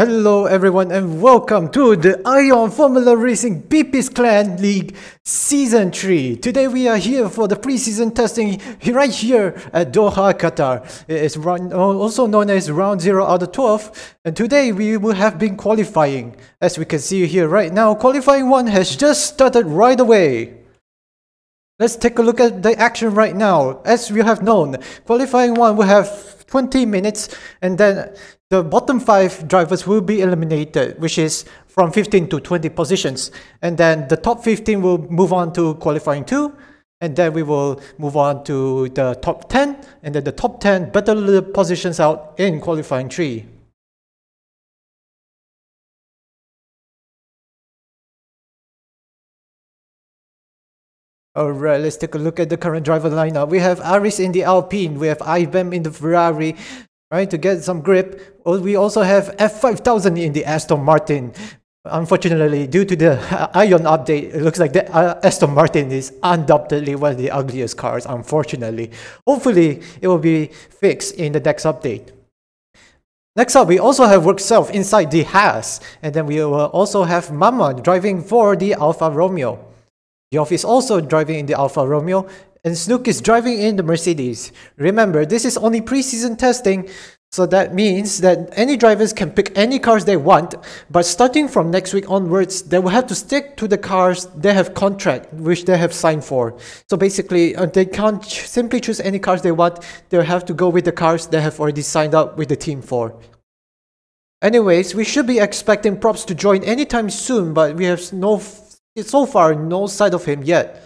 Hello everyone and welcome to the Ion Formula Racing Bepis Clan League Season 3. Today we are here for the pre-season testing right here at Doha, Qatar. It's also known as Round 0 out of 12, and today we will have been qualifying. As we can see here right now, qualifying 1 has just started right away. Let's take a look at the action right now. As we have known, qualifying 1 will have 20 minutes, and then the bottom 5 drivers will be eliminated, which is from 15 to 20 positions. And then the top 15 will move on to qualifying 2, and then we will move on to the top 10, and then the top 10 battle the positions out in qualifying 3. Alright, let's take a look at the current driver lineup. We have Aris in the Alpine, we have IBM in the Ferrari, right, to get some grip. We also have F5000 in the Aston Martin. Unfortunately, due to the Ion update, it looks like the Aston Martin is undoubtedly one of the ugliest cars, unfortunately. Hopefully, it will be fixed in the next update. Next up, we also have Workself inside the Haas, and then we will also have Mama driving for the Alfa Romeo. Geoff is also driving in the Alfa Romeo, and Snook is driving in the Mercedes. Remember, this is only pre-season testing, so that means that any drivers can pick any cars they want, but starting from next week onwards, they will have to stick to the cars they have contract, which they have signed for. So basically, they can't simply choose any cars they want, they'll have to go with the cars they have already signed up with the team for. Anyways, we should be expecting Props to join anytime soon, but we have so far no sight of him yet.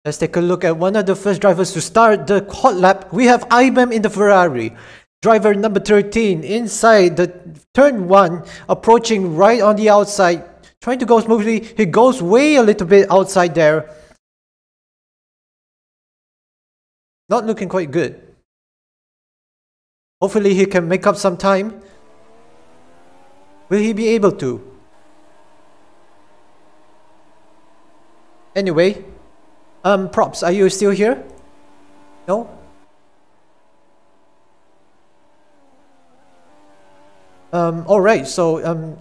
Let's take a look at one of the first drivers to start the hot lap. We have IBM in the Ferrari. Driver number 13 inside the turn 1, approaching right on the outside, trying to go smoothly. He goes way a little bit outside there. Not looking quite good. Hopefully he can make up some time. Will he be able to? Anyway, Props, are you still here? No? Alright, so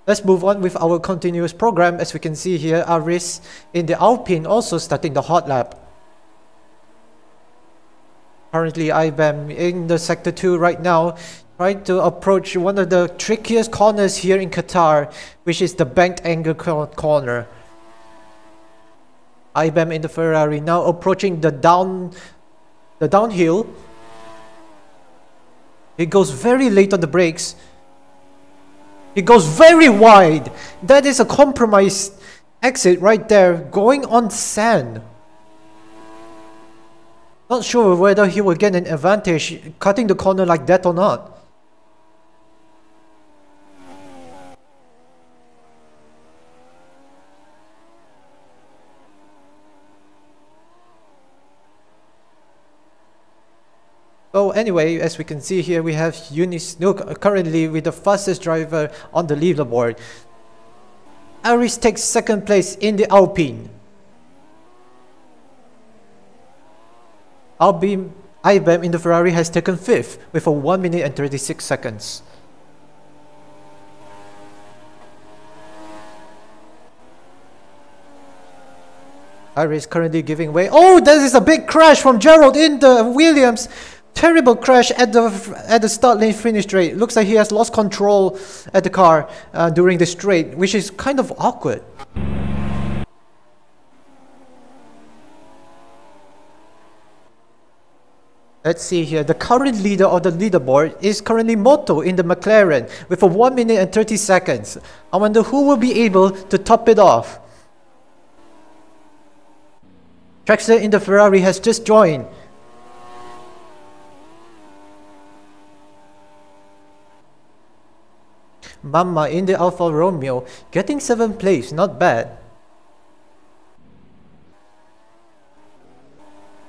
let's move on with our continuous program. As we can see here, Aris in the Alpine also starting the hot lap. Currently, IBM in the Sector 2 right now, trying to approach one of the trickiest corners here in Qatar, which is the banked angle corner. IBM in the Ferrari now approaching the downhill. He goes very late on the brakes. He goes very wide. That is a compromised exit right there, going on sand. Not sure whether he will get an advantage cutting the corner like that or not. So anyway, as we can see here, we have Snook currently with the fastest driver on the leaderboard. Aris takes second place in the Alpine. IBM in the Ferrari has taken 5th with a 1 minute and 36 seconds. Aris currently giving way. Oh, there is a big crash from Gerald in the Williams. Terrible crash at the start lane finish straight. Looks like he has lost control at the car during the straight, which is kind of awkward. Let's see here. The current leader of the leaderboard is currently Moto in the McLaren with a 1 minute and 30 seconds. I wonder who will be able to top it off. Traxler in the Ferrari has just joined. Mama in the Alfa Romeo getting 7th place, not bad.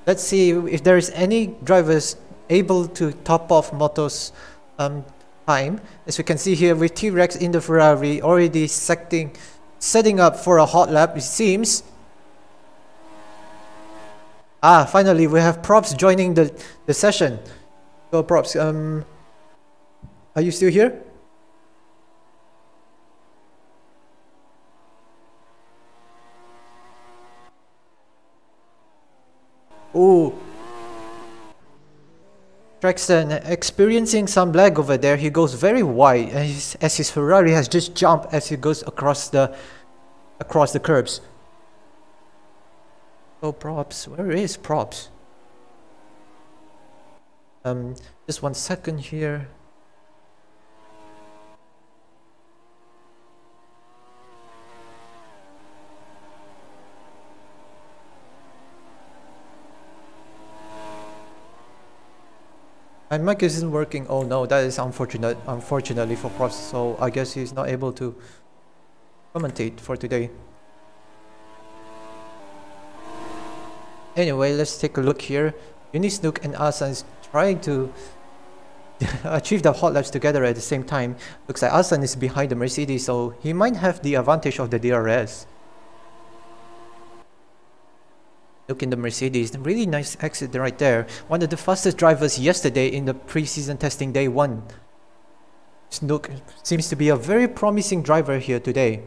Let's see if there is any drivers able to top off Moto's time. As we can see here with T-Rex in the Ferrari already setting up for a hot lap, it seems. Finally we have Props joining the session. So Props, Are you still here? Oh, Traxton experiencing some lag over there. He goes very wide as his Ferrari has just jumped as he goes across the curbs. Oh, props. Where is props? Just 1 second here. My mic isn't working. Oh no, that is unfortunate. Unfortunately for props, so I guess he's not able to commentate for today. Anyway, let's take a look here. Unisnook and Asan is trying to achieve the hot laps together at the same time. Looks like Asan is behind the Mercedes, so he might have the advantage of the DRS. Look in the Mercedes, really nice exit right there. One of the fastest drivers yesterday in the preseason testing day 1. Snook seems to be a very promising driver here today.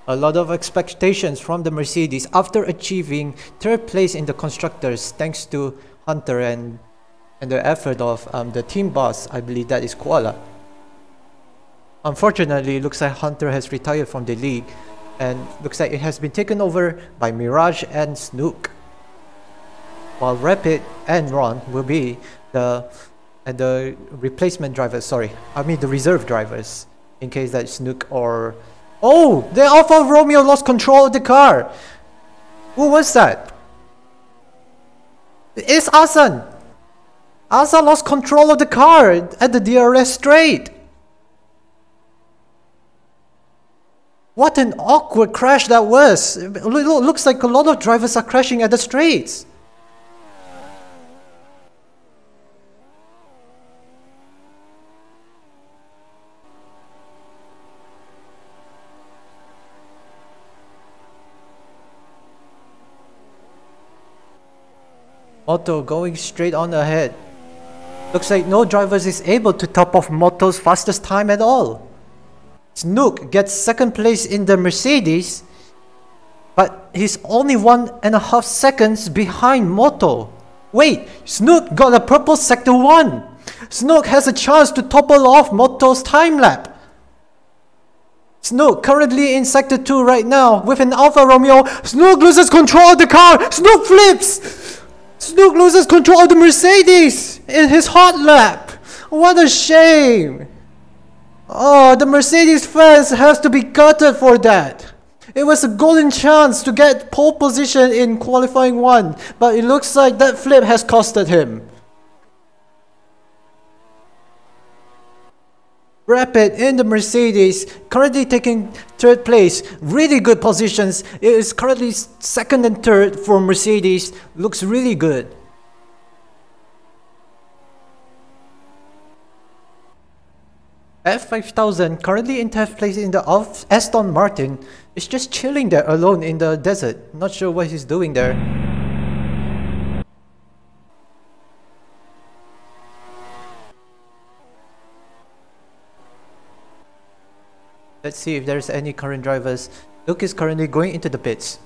A lot of expectations from the Mercedes after achieving 3rd place in the constructors thanks to Hunter and the effort of the team boss, I believe that is Koala. Unfortunately, it looks like Hunter has retired from the league and looks like it has been taken over by Mirage and Snook, while Rapid and Ron will be the replacement drivers, the reserve drivers, in case that Snook or... Oh! The Alfa Romeo lost control of the car! Who was that? It's Asan! Asan lost control of the car at the DRS straight! What an awkward crash that was! It looks like a lot of drivers are crashing at the straights! Moto going straight on ahead. Looks like no drivers is able to top off Moto's fastest time at all. Snook gets 2nd place in the Mercedes, but he's only 1.5 seconds behind Moto. Wait, Snook got a purple sector 1. Snook has a chance to topple off Moto's time lap. Snook currently in sector 2 right now with an Alfa Romeo. Snook loses control of the car. Snook flips. Snook loses control of the Mercedes in his hot lap. What a shame. Oh, the Mercedes fans have to be gutted for that. It was a golden chance to get pole position in qualifying 1, but it looks like that flip has costed him. Rapid in the Mercedes, currently taking 3rd place. Really good positions. It is currently 2nd and 3rd for Mercedes. Looks really good. F5000 currently in 10th place in the Aston Martin is just chilling there alone in the desert. Not sure what he's doing there. Let's see if there's any current drivers. Luke is currently going into the pits.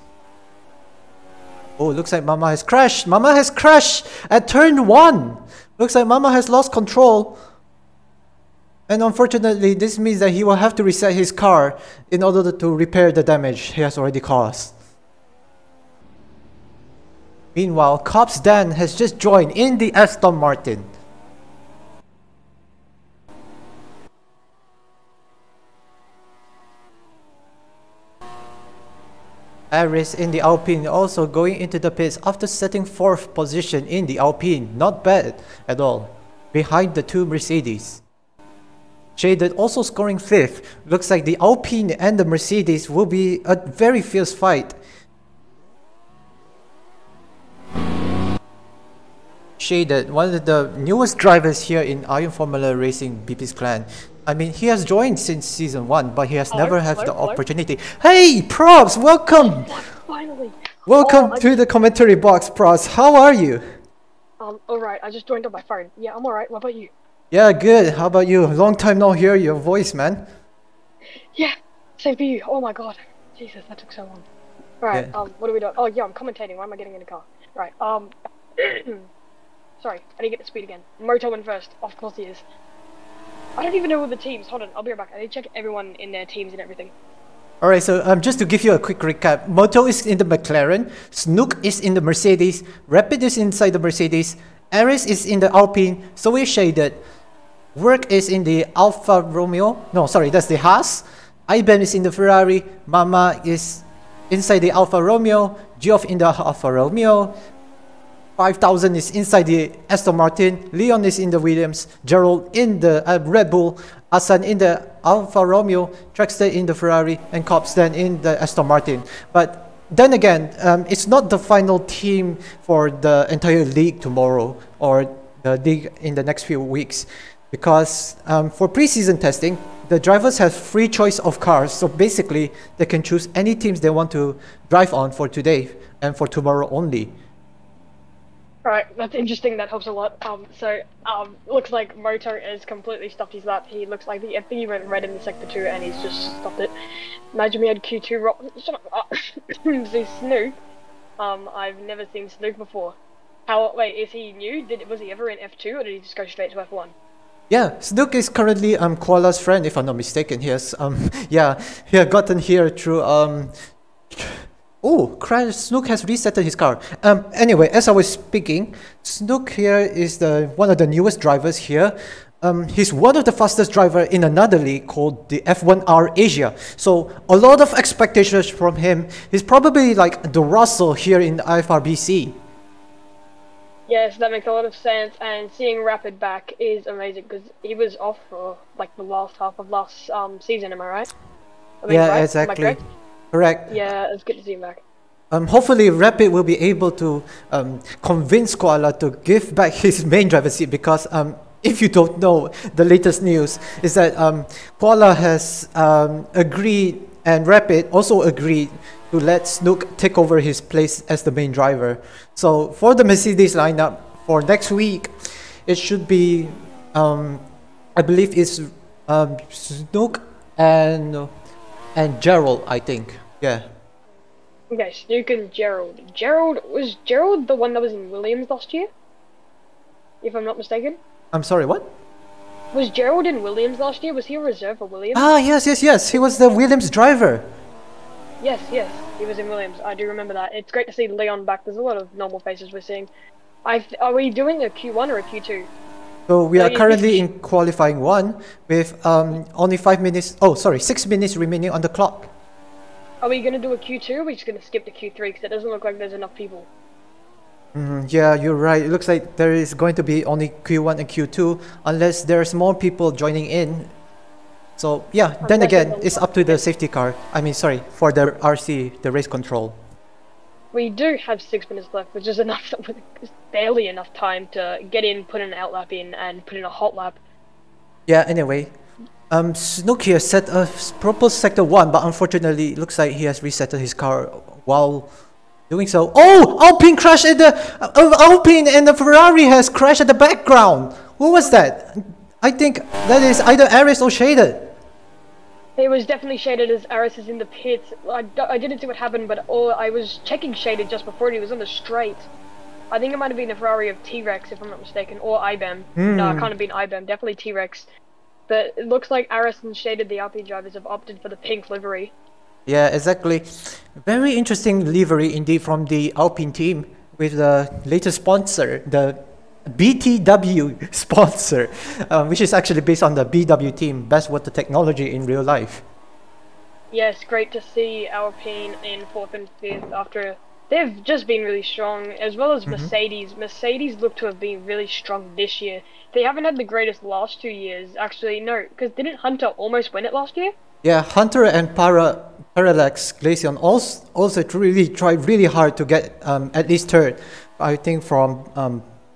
Oh, looks like Mama has crashed. Mama has crashed at turn 1. Looks like Mama has lost control. And unfortunately, this means that he will have to reset his car in order to repair the damage he has already caused. Meanwhile, Cops Dan has just joined in the Aston Martin. Aris in the Alpine also going into the pits after setting 4th position in the Alpine. Not bad at all. Behind the 2 Mercedes. Shaded also scoring 5th. Looks like the Alpine and the Mercedes will be a very fierce fight. Shaded, one of the newest drivers here in Iron Formula Racing Bepis clan. I mean, he has joined since season 1, but he has never had the opportunity. Hey, Props, welcome! Finally! Welcome to the commentary box, Props. How are you? alright, I just joined on my phone. Yeah, I'm alright. What about you? Yeah, good. How about you? Long time no hear your voice, man. Yeah, same for you. Oh my god. Jesus, that took so long. Right, Yeah. what are we doing? Oh yeah, I'm commentating. Why am I getting in the car? Right, sorry, I didn't get the speed again. Moto went first. Of course he is. I don't even know all the teams. Hold on, I'll be right back. I need to check everyone in their teams and everything. All right, so just to give you a quick recap, Moto is in the McLaren, Snook is in the Mercedes, Rapid is inside the Mercedes, Aris is in the Alpine, so we're shaded. Work is in the Alfa Romeo. No, sorry, that's the Haas. IBM is in the Ferrari. Mama is inside the Alfa Romeo. Geoff in the Alfa Romeo. 5000 is inside the Aston Martin. Leon is in the Williams. Gerald in the Red Bull. Hassan in the Alfa Romeo. Traxter in the Ferrari. And Cops then in the Aston Martin. But then again, it's not the final team for the entire league tomorrow or the league in the next few weeks. Because for preseason testing, the drivers have free choice of cars. So basically, they can choose any teams they want to drive on for today and for tomorrow only. Alright, that's interesting. That helps a lot. Looks like Moto has completely stopped his lap. He looks like I think he went red in the sector 2 and he's just stopped it. Imagine we had Q2 See Snook. I've never seen Snook before. Wait, is he new? Was he ever in F2 or did he just go straight to F1? Yeah, Snook is currently Koala's friend, if I'm not mistaken. He has yeah, he had gotten here through oh, Crash Snook has resetted his car. Anyway, as I was speaking, Snook here is one of the newest drivers here. He's one of the fastest driver in another league called the F1R Asia. So a lot of expectations from him. He's probably like the Russell here in IFRBC. Yes, that makes a lot of sense, and seeing Rapid back is amazing because he was off for like the last half of last season. Am I right? Yeah, right? exactly. Correct. Yeah, it's good to see him back. Hopefully, Rapid will be able to convince Koala to give back his main driver seat because if you don't know, the latest news is that Koala has agreed and Rapid also agreed to let Snook take over his place as the main driver. So for the Mercedes lineup for next week, it should be, I believe it's Snook and Gerald, I think. Yeah. Okay, Snook and Gerald. Was Gerald the one that was in Williams last year? If I'm not mistaken. I'm sorry, what? Was Gerald in Williams last year? Was he a reserve for Williams? Ah, yes. He was the Williams driver. Yes, he was in Williams. I do remember that. It's great to see Leon back. There's a lot of normal faces we're seeing. Are we doing a Q1 or a Q2? So we are currently in qualifying 1 with only 6 minutes remaining on the clock. Are we going to do a Q2 or are we just going to skip to Q3 because it doesn't look like there's enough people? Yeah, you're right. It looks like there is going to be only Q1 and Q2 unless there's more people joining in. So yeah, then again, it's up to the safety car. For the RC, the race control. We do have 6 minutes left, which is enough, barely enough time to get in, put an out lap in, and put in a hot lap. Yeah, anyway. Snook here set a proposed sector 1, but unfortunately, it looks like he has resetted his car while doing so. Oh! Alpine crashed at the... Alpine and the Ferrari has crashed at the background! Who was that? I think that is either Aris or Shaded. It was definitely Shaded as Aris is in the pits. I didn't see what happened, but I was checking Shaded just before he was on the straight. I think it might have been the Ferrari of T-Rex, if I'm not mistaken, or IBM. No, it can't have been IBM, definitely T-Rex. But it looks like Aris and Shaded, the Alpine drivers, have opted for the pink livery. Yeah, exactly. Very interesting livery indeed from the Alpine team with the latest sponsor, the BTW sponsor, which is actually based on the BW team, Best Water Technology in real life. Yes, great to see Alpine in 4th and 5th after they've just been really strong, as well as Mercedes. Mercedes look to have been really strong this year. They haven't had the greatest last 2 years. Actually, no, because didn't Hunter almost win it last year? Yeah, Hunter and Parallax Glaceon also really tried really hard to get at least 3rd. I think from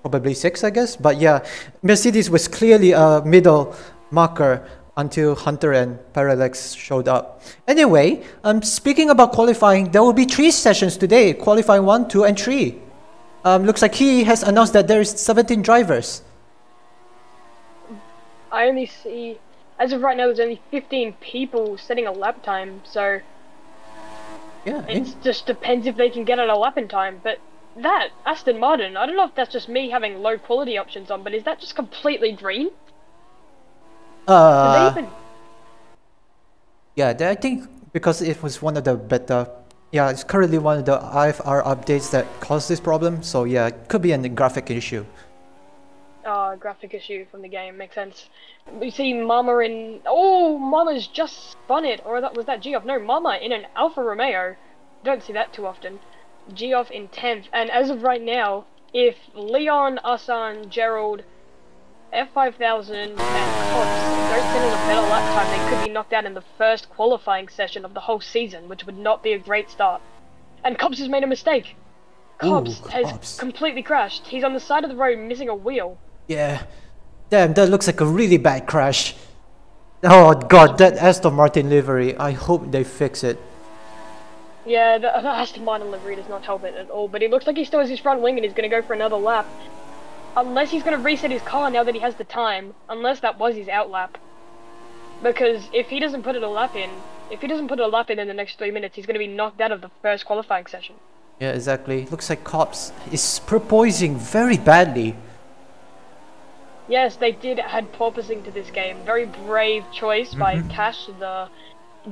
probably 6, I guess. But yeah, Mercedes was clearly a middle marker until Hunter and Parallax showed up. Anyway, speaking about qualifying, there will be 3 sessions today, qualifying 1, 2, and 3. Looks like he has announced that there is 17 drivers. I only see, as of right now, there's only 15 people setting a lap time, so Yeah, it just depends if they can get on a lap in time. But that, Aston Martin, I don't know if that's just me having low quality options on, but is that just completely green? Did they even... Yeah, I think because it was one of the better, yeah, it's currently one of the IFR updates that caused this problem. So yeah, it could be a graphic issue. Graphic issue from the game, makes sense. We see Mama in... Oh, Mama's just spun it, or was that Geoff? No, Mama in an Alfa Romeo. Don't see that too often. Geoff in 10th, and as of right now, if Leon, Asan, Gerald, F5000 and Cox don't set in a better lap time, they could be knocked out in the first qualifying session of the whole season, which would not be a great start. And Cobbs has made a mistake. Cobbs has completely crashed. He's on the side of the road missing a wheel. Yeah. Damn, that looks like a really bad crash. Oh god, that Aston Martin livery. I hope they fix it. Yeah, the Aston Martin livery does not help it at all, but he looks like he still has his front wing and he's going to go for another lap. Unless he's going to reset his car now that he has the time. Unless that was his out lap. Because if he doesn't put a lap in in the next 3 minutes, he's going to be knocked out of the first qualifying session. Yeah, exactly. Looks like Cops is porpoising very badly. Yes, they did add porpoising to this game. Very brave choice by Cash, the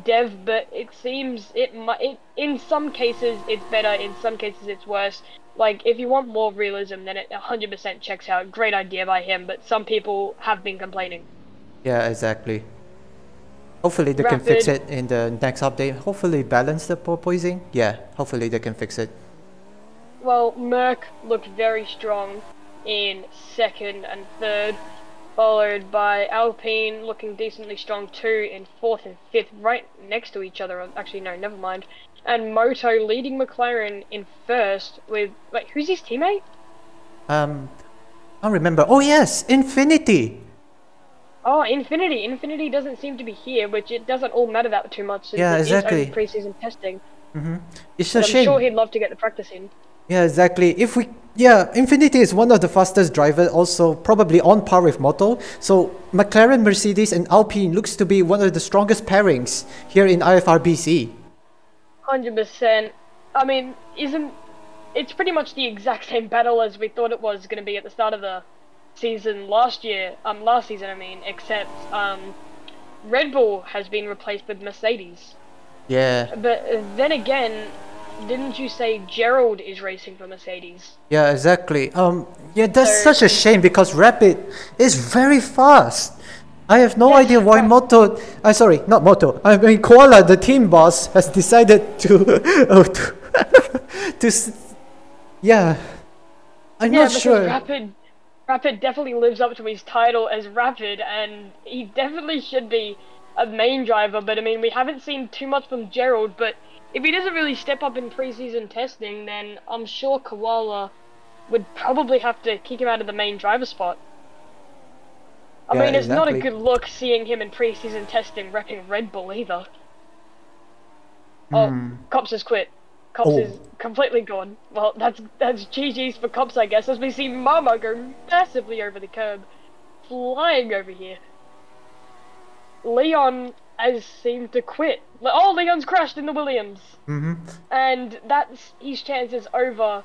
dev, but it seems in some cases it's better, in some cases it's worse. Like, if you want more realism, then it 100% checks out. Great idea by him, but some people have been complaining. Yeah, exactly. Hopefully they can fix it in the next update. Hopefully balance the porpoising. Yeah, hopefully they can fix it. Well, Merc looked very strong in 2nd and 3rd, followed by Alpine looking decently strong too in 4th and 5th, right next to each other. Actually, no, never mind. And Moto leading McLaren in 1st with... Wait, who's his teammate? I don't remember. Oh yes, Infinity! Oh, Infinity. Infinity doesn't seem to be here, which it doesn't all matter that too much since yeah, it exactly. is only pre-season testing. It's a shame. I'm sure he'd love to get the practice in. Yeah, exactly. Infinity is one of the fastest drivers, also probably on par with Moto. So McLaren, Mercedes, and Alpine looks to be one of the strongest pairings here in IFR BC. 100%. I mean, it's pretty much the exact same battle as we thought it was going to be at the start of the season last season, except Red Bull has been replaced with Mercedes. Yeah. But then again, didn't you say Gerald is racing for Mercedes? Yeah, exactly. Yeah, that's such a shame because Rapid is very fast. I have no idea why sorry, not Moto. I mean, Koala, the team boss, has decided to, yeah. I'm not sure. Rapid definitely lives up to his title as Rapid, and he definitely should be a main driver. But I mean, we haven't seen too much from Gerald. But if he doesn't really step up in preseason testing, then I'm sure Koala would probably have to kick him out of the main driver spot. I mean, it's not a good look seeing him in preseason testing repping Red Bull either. Oh, Cops has quit. Cops is completely gone. Well, that's GG's for Cops, I guess, as we see Mama go massively over the curb, flying over here. Leon has seemed to quit. Oh, Leon's crashed in the Williams. And that's his chances over,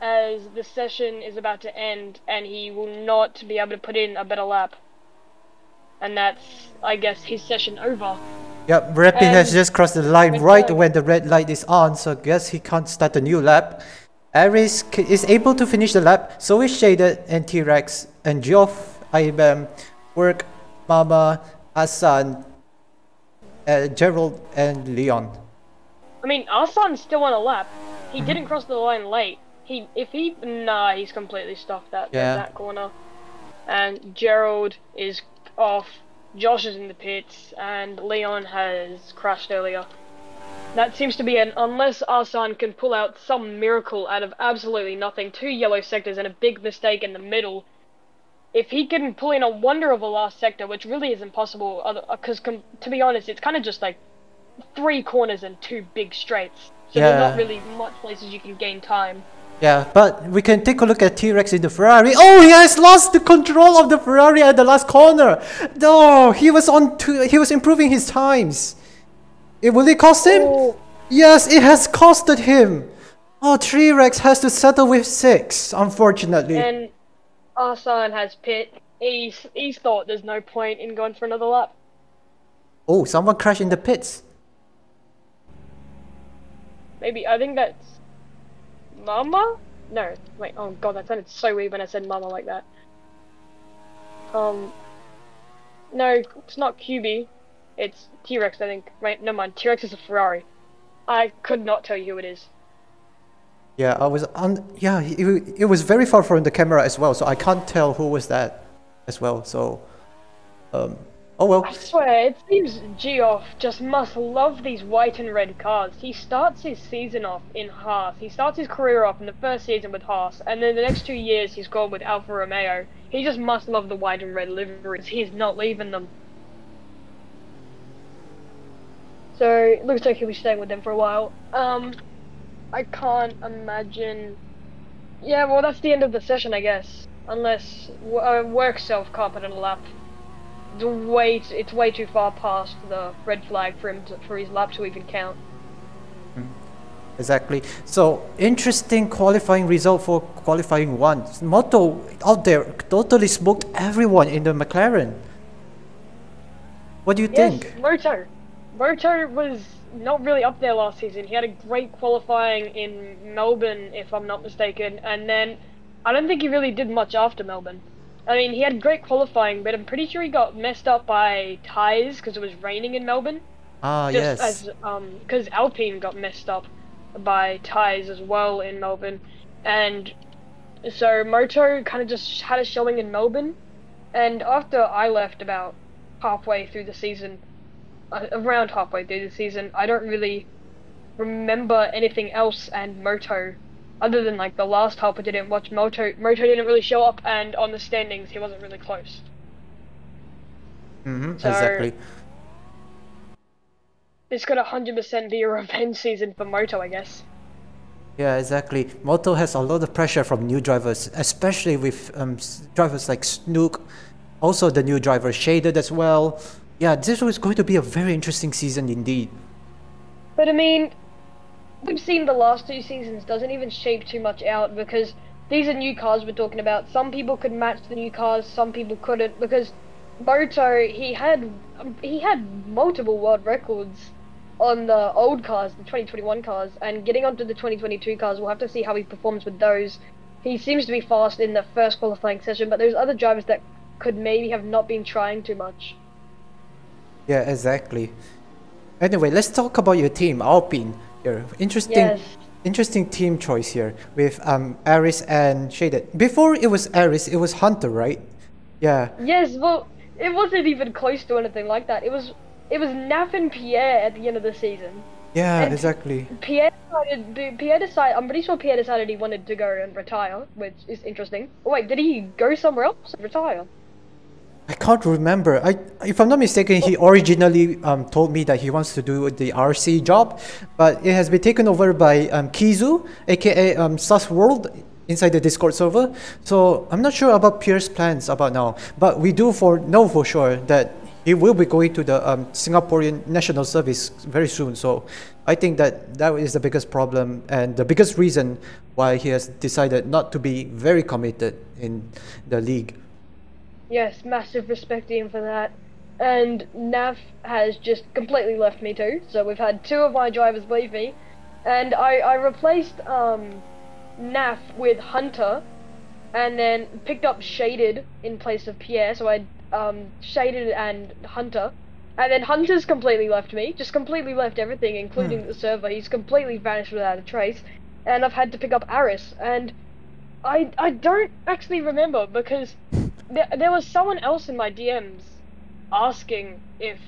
as the session is about to end and he will not be able to put in a better lap. And that's, I guess, his session over. Yep, Rapid has just crossed the line right when the red light is on, so I guess he can't start a new lap. Aris is able to finish the lap, so is Shaded and T-Rex and Geoff, IBM, Work, Mama, Asan, Gerald and Leon. I mean, Asan's still on a lap. He didn't cross the line late. He's completely stuffed that corner. And Gerald is off. Josh is in the pits, and Leon has crashed earlier. That seems to be unless Asan can pull out some miracle out of absolutely nothing, 2 yellow sectors and a big mistake in the middle. If he can pull in a wonder of a last sector, which really is impossible, because to be honest, it's kind of just like 3 corners and 2 big straights. So there's not really much places you can gain time. Yeah, but we can take a look at T-Rex in the Ferrari. Oh, he has lost the control of the Ferrari at the last corner. No, he was he was improving his times. Will it cost him? Oh, Yes, it has costed him. Oh, T-Rex has to settle with 6, unfortunately. and Arsan has pit. He's thought there's no point in going for another lap. Oh, someone crashed in the pits. Maybe, I think that's Mama? No, wait, oh god, that sounded so weird when I said Mama like that. No, it's not QB. It's T-Rex, I think. Right, never mind, T-Rex is a Ferrari. I could not tell you who it is. Yeah, it was very far from the camera as well, so I can't tell who was that as well, so... oh well. I swear, it seems Geoff just must love these white and red cars. He starts his season off in Haas. He starts his career off in the first season with Haas, and then the next 2 years he's gone with Alfa Romeo. He just must love the white and red liveries. He's not leaving them. So, it looks like he'll be staying with them for a while. I can't imagine... Yeah, well, that's the end of the session, I guess. Unless work can't put in a lap. It's way too far past the red flag for his lap to even count. Exactly. So, interesting qualifying result for qualifying 1. Moto out there totally smoked everyone in the McLaren. What do you think? Moto was not really up there last season. He had a great qualifying in Melbourne, if I'm not mistaken, and then I don't think he really did much after Melbourne. I mean, he had great qualifying, but I'm pretty sure he got messed up by tyres because it was raining in Melbourne. Yes. Because Alpine got messed up by tyres as well in Melbourne, and so Moto kind of just had a showing in Melbourne, and after I left about halfway through the season, around halfway through the season, I don't really remember anything else and Moto. Other than like the last half, I didn't watch Moto. Moto didn't really show up, and on the standings, he wasn't really close. So, exactly. This could 100% be a revenge season for Moto, I guess. Yeah, exactly. Moto has a lot of pressure from new drivers, especially with drivers like Snook, also the new driver Shaded as well. Yeah, this was going to be a very interesting season indeed. But I mean, we've seen the last 2 seasons doesn't even shape too much out, because these are new cars we're talking about. Some people could match the new cars, some people couldn't, because Moto, he had multiple world records on the old cars, the 2021 cars, and getting onto the 2022 cars, we'll have to see how he performs with those. He seems to be fast in the first qualifying session, but there's other drivers that could maybe have not been trying too much. Yeah, exactly. Anyway, let's talk about your team, Alpine. Here, interesting team choice here with Aris and Shaded. Before it was Aris, it was Hunter, right? Yeah. Yes, well, it wasn't even close to anything like that. It was Naf and Pierre at the end of the season. Yeah, and exactly. Pierre decided. I'm pretty sure Pierre decided he wanted to go and retire, which is interesting. Oh, wait, did he go somewhere else and retire? I can't remember. If I'm not mistaken, he originally told me that he wants to do the RC job, but it has been taken over by Kizu, aka Sus World, inside the Discord server. So I'm not sure about Pierre's plans about now, but we do know for sure that he will be going to the Singaporean National Service very soon. So I think that is the biggest problem and the biggest reason why he has decided not to be very committed in the league. Yes, massive respect to him for that. And Nav has just completely left me too. So we've had 2 of my drivers leave me, and I replaced Nav with Hunter, and then picked up Shaded in place of Pierre. So I Shaded and Hunter, and then Hunter's completely left me, just completely left everything, including the server. He's completely vanished without a trace, and I've had to pick up Aris, and I don't actually remember, because there was someone else in my DMs asking if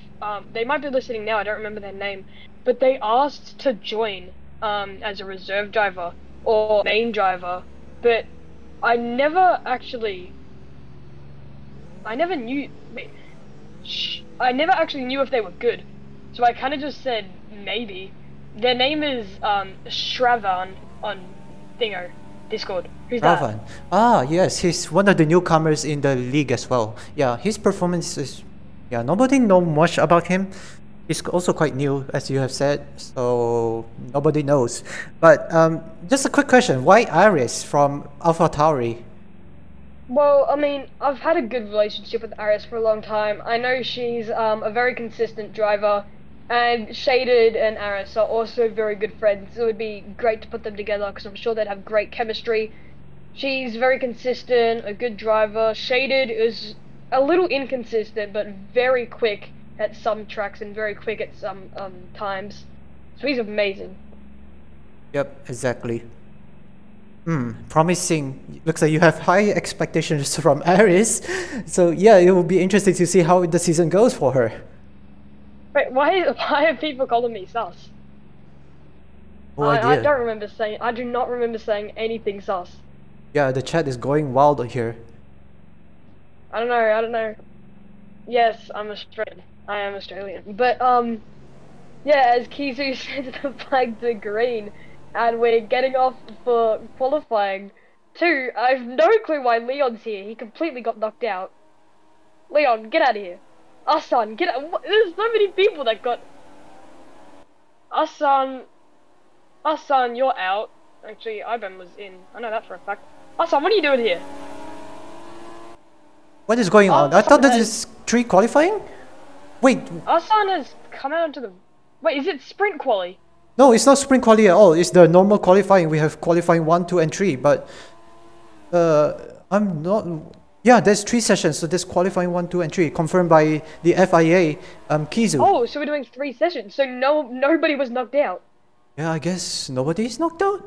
they might be listening now. I don't remember their name, but they asked to join as a reserve driver or main driver, but I never knew if they were good, so I kind of just said maybe. Their name is Shravan on Thingo. Discord. Who's that? Ravan. Ah, yes, he's one of the newcomers in the league as well. Yeah, his performance is... Yeah, nobody know much about him. He's also quite new, as you have said, so nobody knows. But just a quick question: why Iris from AlphaTauri? Well, I mean, I've had a good relationship with Aris for a long time. I know she's a very consistent driver, and Shaded and Aris are also very good friends. So it would be great to put them together because I'm sure they'd have great chemistry. She's very consistent, a good driver. Shaded is a little inconsistent, but very quick at some tracks and very quick at some times. So he's amazing. Yep, exactly. Promising. Looks like you have high expectations from Aris. So yeah, it will be interesting to see how the season goes for her. Wait, why are people calling me sus? No I idea. I do not remember saying anything sus. Yeah, the chat is going wild here. I don't know. Yes, I'm Australian. I am Australian. But, yeah, as Kizu sends the flag to green, and we're getting off for qualifying. 2, I have no clue why Leon's here. He completely got knocked out. Leon, get out of here. Asan, get out. There's so many people that got... Asan, you're out. Actually, Iben was in. I know that for a fact. Asan, what are you doing here? What is going on? I thought this is 3 qualifying? Wait, Asan has come out into the... Wait, is it sprint quali? no, it's not sprint quali at all. It's the normal qualifying. We have qualifying 1, 2, and 3. But I'm not. Yeah, there's 3 sessions. So there's qualifying 1, 2, and 3 confirmed by the FIA. Kizu. Oh, so we're doing 3 sessions. So nobody was knocked out. Yeah, I guess nobody's knocked out.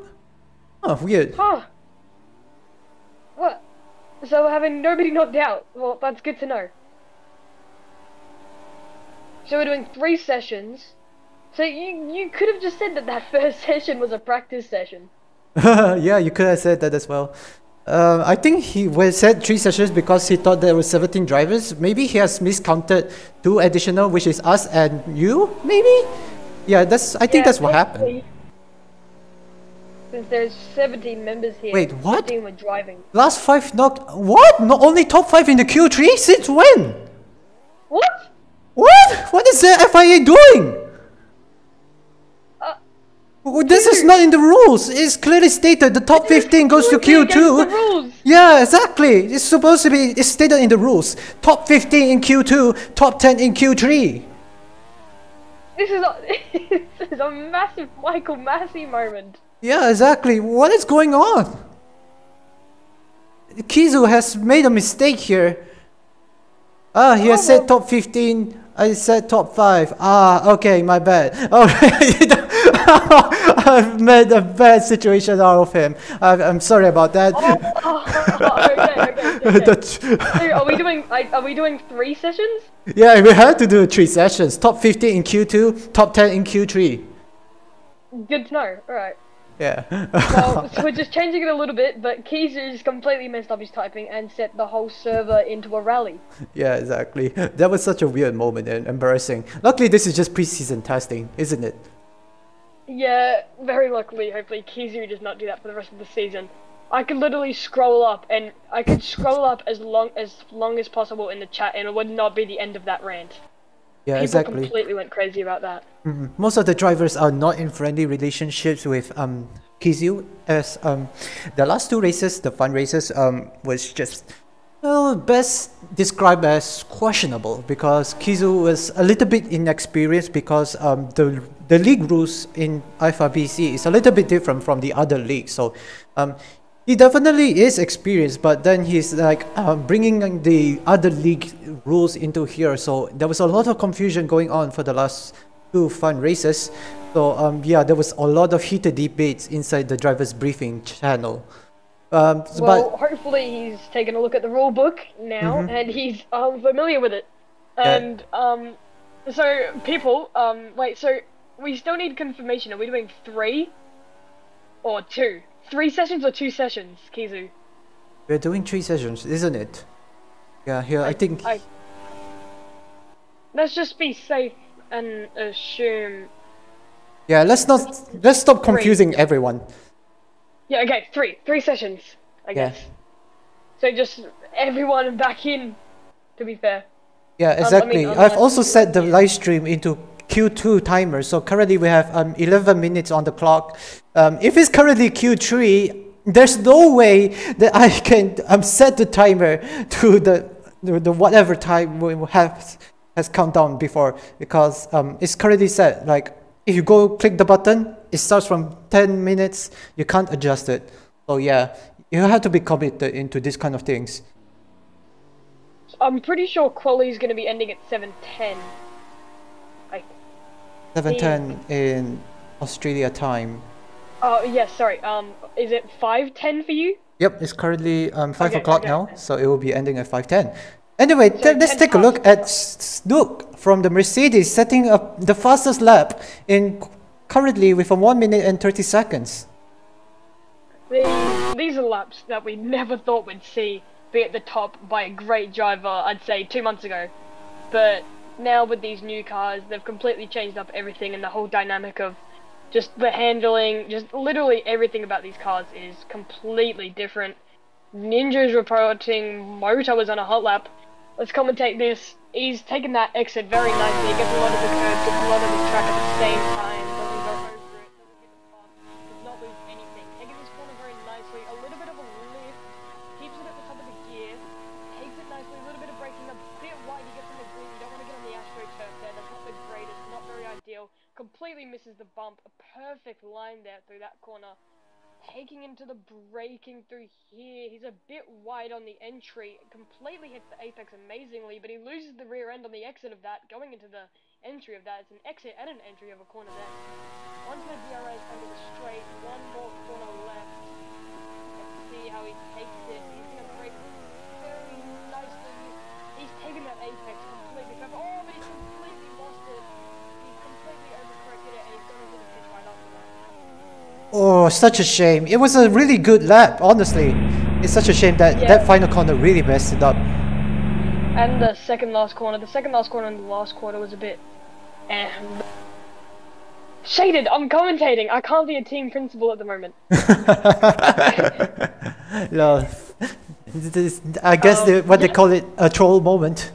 Oh, weird. Huh. What? So having nobody knocked out. Well, that's good to know. So we're doing 3 sessions. So you could have just said that first session was a practice session. Yeah, you could have said that as well. I think he said 3 sessions because he thought there were 17 drivers. Maybe he has miscounted 2 additional, which is us and you, maybe? Yeah, I think that's what happened. Since there's 17 members here. Wait, what? 15 were driving. Last 5 knocked... What? Not only top 5 in the Q3? Since when? What? What? What is the FIA doing? This is not in the rules. It's clearly stated the top 15 goes to Q2. The rules. Yeah, exactly. It's supposed to be, it's stated in the rules. Top 15 in Q2, top 10 in Q3. This is a massive Michael Massey moment. Yeah, exactly. What is going on? Kizu has made a mistake here. He has said top 15. I said top 5. Okay, my bad. I've made a bad situation out of him. I'm sorry about that. Okay. So are we doing 3 sessions? Yeah, we had to do 3 sessions. Top 15 in Q2, top 10 in Q3. Good to know. Alright. Yeah. Well, so we're just changing it a little bit, but Kizu just completely messed up his typing and set the whole server into a rally. Yeah, exactly. That was such a weird moment and embarrassing. Luckily, this is just pre-season testing, isn't it? Yeah, very luckily. Hopefully, Kizu does not do that for the rest of the season. I could literally scroll up, and I could scroll up as long as possible in the chat, and it would not be the end of that rant. Yeah, People exactly. completely went crazy about that. Most of the drivers are not in friendly relationships with Kizu, as the last 2 races, the fun races, was just, well, best described as questionable because Kizu was a little bit inexperienced because the league rules in IFR is a little bit different from the other leagues. So he definitely is experienced, but then he's like bringing the other league rules into here. So there was a lot of confusion going on for the last 2 fun races. So yeah, there was a lot of heated debates inside the drivers briefing channel. Well, hopefully he's taken a look at the rule book now and he's familiar with it. And so people, wait, so we still need confirmation. Are we doing 3 or 2? 3 sessions or 2 sessions, Kizu? We're doing 3 sessions, isn't it? Yeah, here I think. Let's just be safe and assume. Yeah, let's stop confusing everyone. Yeah, okay, three sessions, I Yeah. guess. So just everyone back in, to be fair. Yeah, I mean, exactly. I've unless, also set the live stream into Q2 timer. So currently we have 11 minutes on the clock. If it's currently Q3, there's no way that I can set the timer to the whatever time we has countdown before, because it's currently set. Like if you go click the button, it starts from 10 minutes. You can't adjust it. So yeah, you have to be committed into these kind of things. I'm pretty sure quali is going to be ending at 7:10. 7:10 in Australia time. Oh yes, sorry. Is it 5:10 for you? Yep, it's currently 5 Okay, o'clock okay. now, so it will be ending at 5:10. Anyway, So let's 10 take a past. look at Snook from the Mercedes setting up the fastest lap in currently with a 1 minute and 30 seconds. These are laps that we never thought we'd see be at the top by a great driver, I'd say 2 months ago. But now with these new cars, they've completely changed up everything, and the whole dynamic of just the handling, just literally everything about these cars is completely different. Ninja's reporting Moto was on a hot lap. Let's commentate this. He's taken that exit very nicely. He gets a lot of the curves, gets a lot of the track at the same time. Doesn't go over it, doesn't get the bump, does not lose anything. Taking this corner very nicely. A little bit of a lift. Keeps it at the top of the gear. Takes it nicely. A little bit of braking. A bit wide. He gets on the green. You don't want to get on the Astro turf there. That's not the greatest. Not very ideal. Completely misses the bump. A perfect line there through that corner. Taking into the braking through here. He's a bit wide on the entry. Completely hits the apex amazingly, but he loses the rear end on the exit of that. Going into the entry of that, it's an exit and an entry of a corner there. Onto the DRS under the straight. One more corner left. Let's see how he takes it. He's going to brake very nicely. He's taken that apex completely. Oh, but he's completely lost it. He's completely overcorrected it, and he's going into the pitch right after that. Oh, such a shame. It was a really good lap, honestly. It's such a shame that that final corner really messed it up. And the second last corner in the last quarter was a bit shaded. I'm commentating. I can't be a team principal at the moment. No, I guess what they call it a troll moment.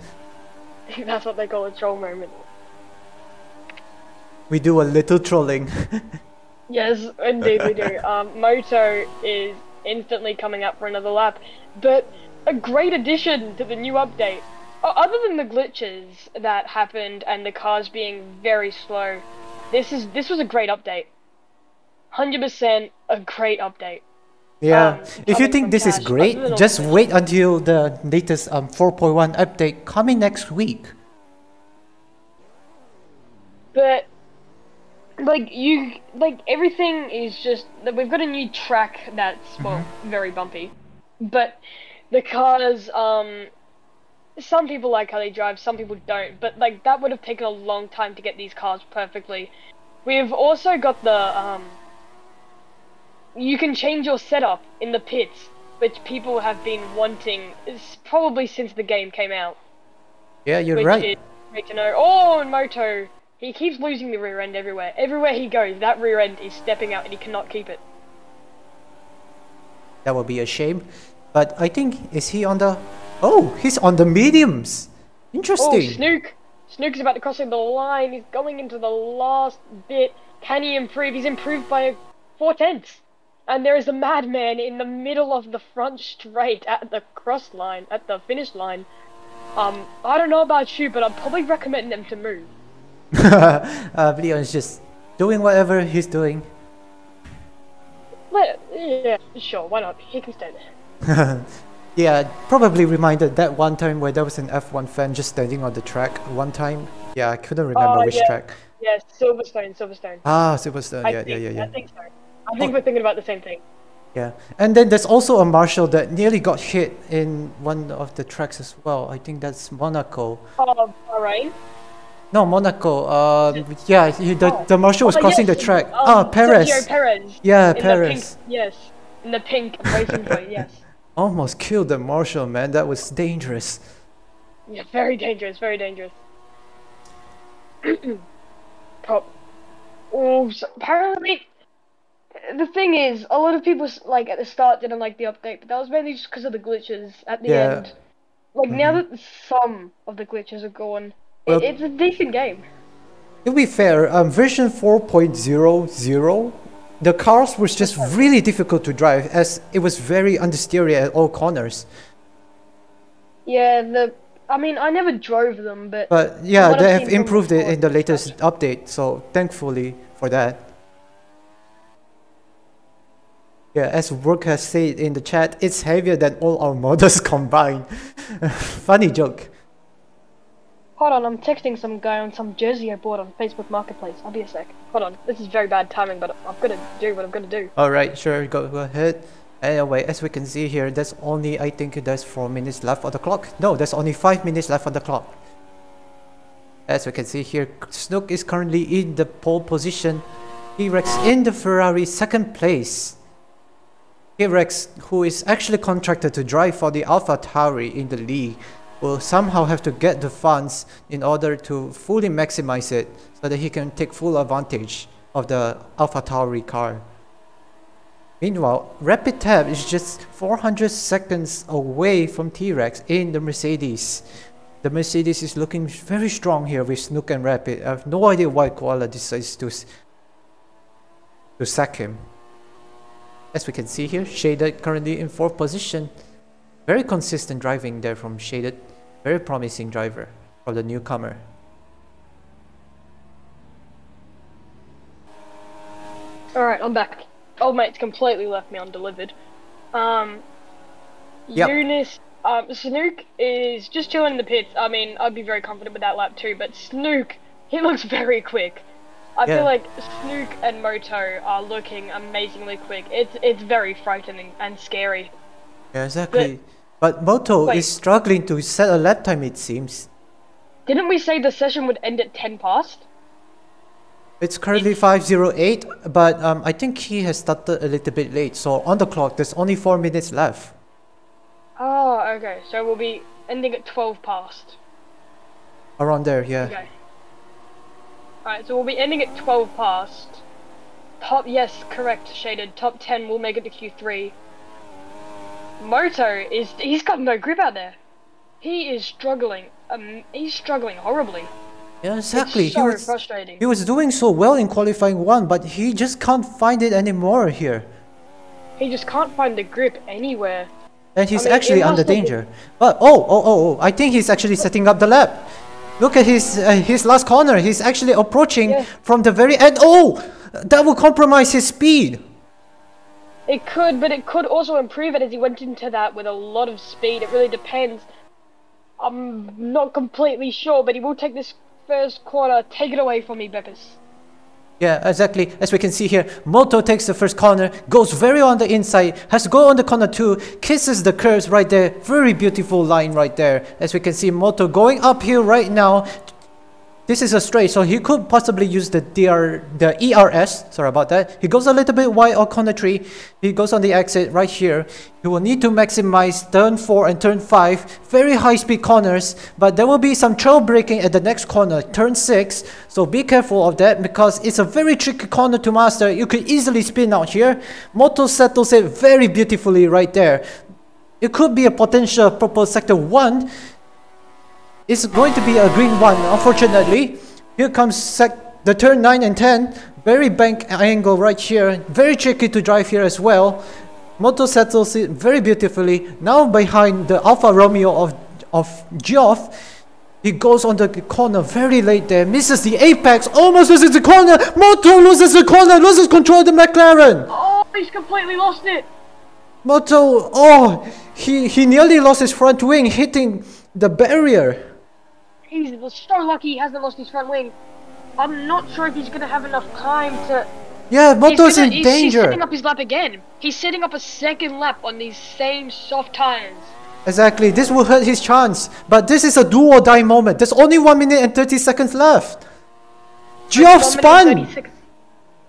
That's what they call a troll moment. We do a little trolling. Yes, indeed we do. Moto is instantly coming up for another lap, but a great addition to the new update. Other than the glitches that happened and the cars being very slow, this was a great update. 100% a great update. Yeah, if you think this is great, just wait until the latest 4.1 update coming next week. But everything is just that we've got a new track that's very bumpy, but the cars some people like how they drive, some people don't, but like that would have taken a long time to get these cars perfectly. We've also got the you can change your setup in the pits, which people have been wanting probably since the game came out. Yeah, you're right. Is great to know. Oh, and Moto, he keeps losing the rear end everywhere. Everywhere he goes, that rear end is stepping out and he cannot keep it. That would be a shame. But I think, is he on the... Oh, he's on the mediums. Interesting. Oh, Snook. Snook's about to cross the line. He's going into the last bit. Can he improve? He's improved by 4/10. And there is a madman in the middle of the front straight at the cross line, at the finish line. I don't know about you, but I'd probably recommend them to move. Leon's just doing whatever he's doing. Yeah, sure, why not? He can stay there. Yeah, probably reminded that one time where there was an F1 fan just standing on the track one time. Yeah, I couldn't remember which track. Yeah, Silverstone. Ah, Silverstone, I think so. I think we're thinking about the same thing. Yeah, and then there's also a Marshall that nearly got hit in one of the tracks as well. I think that's Monaco. Oh, Bahrain? No, Monaco. Yeah, the Marshall was crossing the track. Perez. Sergio Perez. Yeah, in Perez. The pink, yes, in the pink racing boy, yes. Almost killed the Marshall, man. That was dangerous. Yeah, very dangerous, very dangerous. Oh, so apparently, the thing is, a lot of people like at the start didn't like the update, but that was mainly just because of the glitches at the Yeah. end. Like now that some of the glitches are gone, Well, it's a decent game. to be fair, version 4.00, the cars was just really difficult to drive as it was very understeery at all corners. Yeah, I mean, I never drove them, but Yeah, what they I've have seen from improved it before, in the latest update, so thankfully for that. Yeah, as Brooke has said in the chat, it's heavier than all our models combined. Funny joke. Hold on, I'm texting some guy on some jersey I bought on Facebook Marketplace. I'll be a sec. Hold on, this is very bad timing, but I've got to do what I'm gonna do. Alright, sure, go ahead. Anyway, as we can see here, there's only, I think there's 4 minutes left on the clock. No, there's only 5 minutes left on the clock. As we can see here, Snook is currently in the pole position. T-Rex in the Ferrari second place. T-Rex, who is actually contracted to drive for the Alpha Tauri in the league, will somehow have to get the funds in order to fully maximize it so that he can take full advantage of the Alpha Tauri car. Meanwhile, Rapid Tab is just 400 seconds away from T-Rex in the Mercedes. The Mercedes is looking very strong here with Snook and Rapid. I have no idea why Koala decides to sack him. As we can see here, Shaded currently in 4th position. Very consistent driving there from Shaded. Very promising driver from the newcomer. Alright, I'm back. Old mate's completely left me undelivered. Eunice, Snook is just chilling in the pits. I mean, I'd be very confident with that lap too, but Snook, he looks very quick. I feel like Snook and Moto are looking amazingly quick. It's very frightening and scary. Yeah, exactly. But Moto is struggling to set a lap time, it seems. Didn't we say the session would end at 10 past? It's currently 5:08, but I think he has started a little bit late. So on the clock, there's only 4 minutes left. Oh, okay. So we'll be ending at 12 past. Around there, yeah. Okay. Alright, so we'll be ending at 12 past. Yes, correct, Shaded. Top 10 will make it to Q3. Moto he's got no grip out there. He is struggling. He's struggling horribly. Yeah, exactly. It's so frustrating. He was doing so well in qualifying 1, but he just can't find it anymore here. He just can't find the grip anywhere. And he's actually under danger. But I think he's actually setting up the lap. Look at his last corner. He's actually approaching from the very end. Oh, that will compromise his speed. It could, but it could also improve it as he went into that with a lot of speed. It really depends. I'm not completely sure, but he will take this first corner. Take it away from me, Bepis. Yeah, exactly. As we can see here, Moto takes the first corner, goes very on the inside, has to go on the corner 2, kisses the curves right there. Very beautiful line right there. As we can see, Moto going uphill right now. This is a straight, so he could possibly use the ERS. Sorry about that. He goes a little bit wide on corner 3. He goes on the exit right here. He will need to maximize turn 4 and turn 5. Very high speed corners, but there will be some trail braking at the next corner, turn 6. So be careful of that because it's a very tricky corner to master. You could easily spin out here. Moto settles it very beautifully right there. It could be a potential purple sector 1. It's going to be a green 1, unfortunately. Here comes the turn 9 and 10. Very bank angle right here. Very tricky to drive here as well. Moto settles it very beautifully. Now behind the Alfa Romeo of Geoff. He goes on the corner very late there. Misses the apex. Almost loses the corner. Moto loses the corner. Loses control of the McLaren. Oh, he's completely lost it. Moto, oh, he nearly lost his front wing hitting the barrier. He's so lucky he hasn't lost his front wing. I'm not sure if he's going to have enough time to... Yeah, Moto's in danger. He's setting up his lap again. He's setting up a second lap on these same soft tires. Exactly, this will hurt his chance. But this is a do or die moment. There's only 1 minute and 30 seconds left. Geoff spun!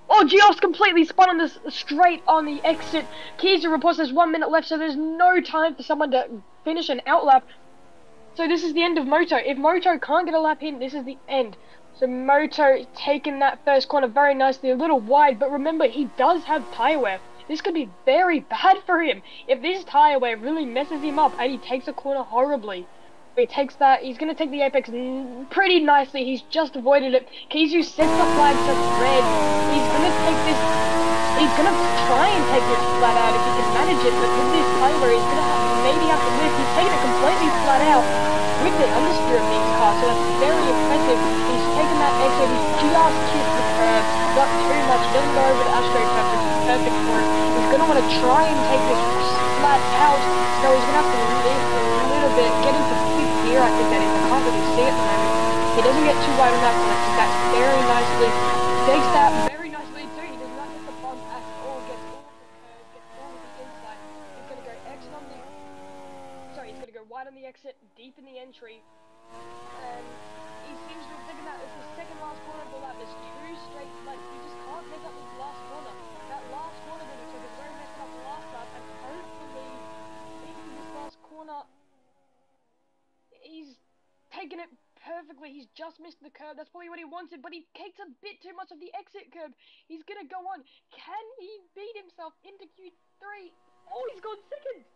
Oh, Geoff's completely spun on this straight on the exit. Kiza reports there's 1 minute left, so there's no time for someone to finish an outlap. So this is the end of Moto. If Moto can't get a lap in, this is the end. So Moto taking that first corner very nicely, a little wide, but remember, he does have tyre wear. This could be very bad for him. If this tyre wear really messes him up and he takes a corner horribly, he takes that, he's going to take the apex pretty nicely. He's just avoided it. Kizu sets the flag to red. He's going to take this, he's going to try and take this flat out if he can manage it, but with this tyre wear, he's going to maybe have to lift. He's taking it completely flat out with the understeer of these cars, so that's very impressive. He's taken that exit, he's just kissed the curb, not too much, he doesn't go over the Astro curb, which is perfect for him. He's going to want to try and take this flat out, so he's going to have to lift a little bit, get into fifth gear, I think that is. I can't really see at the moment. He doesn't get too wide on that one, that's very nicely. Takes that very nicely too, he does not hit the bump at all, gets all of the curve, gets all of the inside. He's going to go exit on the... Sorry, he's going to go wide on the exit, deep in the entry, and he seems to have taken that as the second last corner of the lap. There's two straight, like, he just can't take up this last corner. That last corner that he took is very messed up the last lap, and hopefully, even this last corner, he's taken it perfectly. He's just missed the curb. That's probably what he wanted, but he takes a bit too much of the exit curb. He's going to go on. Can he beat himself into Q3? Oh, he's gone second!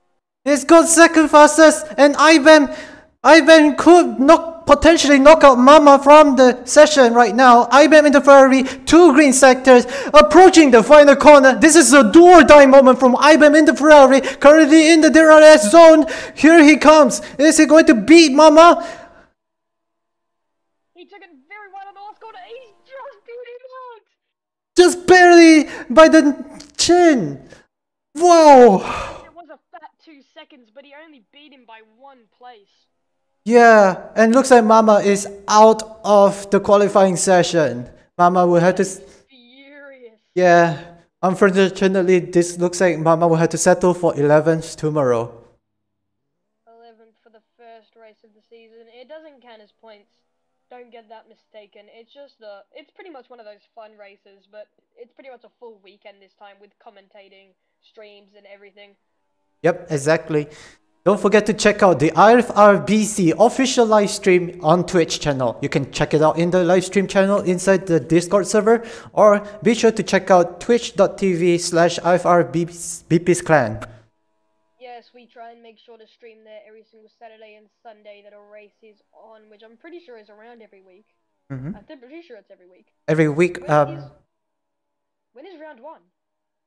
He's got second fastest, and Ivan could potentially knock out Mama from the session right now. Ivan in the Ferrari, 2 green sectors, approaching the final corner. This is a do or die moment from Ivan in the Ferrari, currently in the DRS zone. Here he comes. Is he going to beat Mama? He took it very wide on the last corner. He's just beat him out. Just barely by the chin. Whoa. 2 seconds, but he only beat him by 1 place. Yeah, and looks like Mama is out of the qualifying session. Mama will have to... Furious. Yeah, unfortunately, this looks like Mama will have to settle for 11th tomorrow. 11th for the first race of the season. It doesn't count as points. Don't get that mistaken. It's just it's pretty much one of those fun races, but it's pretty much a full weekend this time with commentating, streams, and everything. Yep, exactly. Don't forget to check out the IFR BC official live stream on Twitch channel. You can check it out in the live stream channel inside the Discord server, or be sure to check out twitch.tv/IFR Bepis clan. Yes, we try and make sure to stream there every single Saturday and Sunday that a race is on, which I'm pretty sure is around every week. I'm pretty sure it's every week. Every week. When is round 1?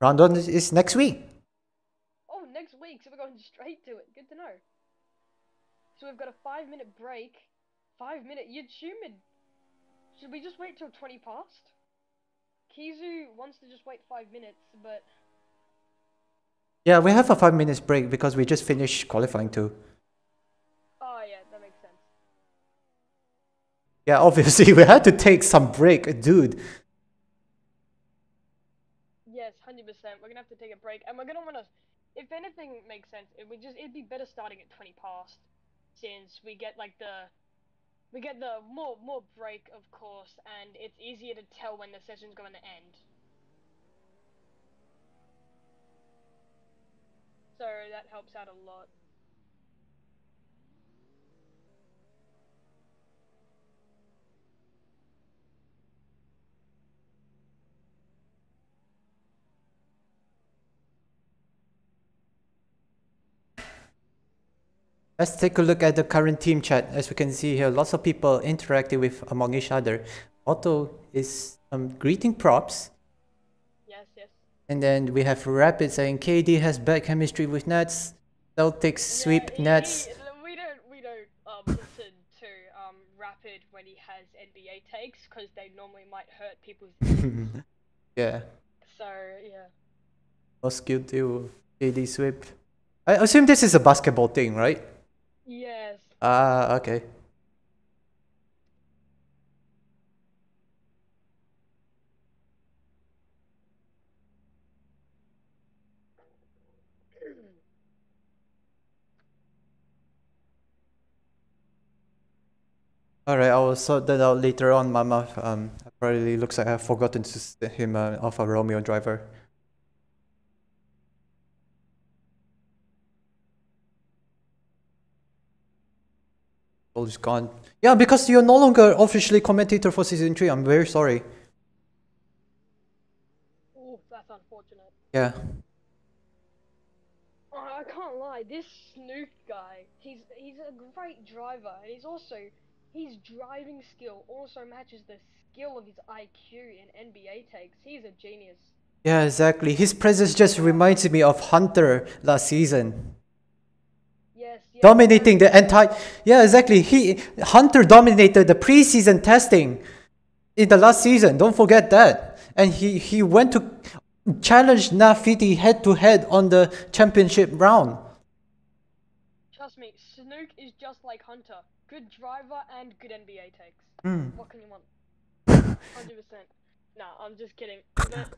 Round 1 is next week. Oh, next week, so we're going straight to it. Good to know. So we've got a 5-minute break. 5-minute, should we just wait till 20 past? Kizu wants to just wait 5 minutes, but... Yeah, we have a 5 minutes break because we just finished qualifying too. Oh yeah, that makes sense. Yeah, obviously we had to take some break, dude. Yes, 100%. We're gonna have to take a break, and we're gonna wanna... If anything makes sense, it'd be better starting at 20 past, since we get like the more break, of course, and it's easier to tell when the session's going to end. So that helps out a lot. Let's take a look at the current team chat. As we can see here, lots of people interacting with among each other. Otto is greeting props. Yes. And then we have Rapid saying KD has bad chemistry with Nets. Celtics sweep Nets. We don't listen to Rapid when he has NBA takes, because they normally might hurt people's Yeah. So yeah. Most skilled duo. KD sweep. I assume this is a basketball thing, right? Yes. Okay. Alright, I will sort that out later on, Mama. Probably looks like I've forgotten to set him Alfa Romeo driver. All is gone. Yeah, because you're no longer officially commentator for season 3. I'm very sorry. Oh, that's unfortunate. Yeah. I can't lie, this Snook guy, he's a great driver, and his driving skill also matches the skill of his IQ in NBA takes. He's a genius. Yeah, exactly. His presence just reminds me of Hunter last season. Yes, Dominating the entire... Yeah, exactly. Hunter dominated the preseason testing in the last season. Don't forget that. And he went to challenge Nafiti head-to-head on the championship round. Trust me, Snook is just like Hunter. Good driver and good NBA takes. What can you want? 100%. Nah, I'm just kidding. But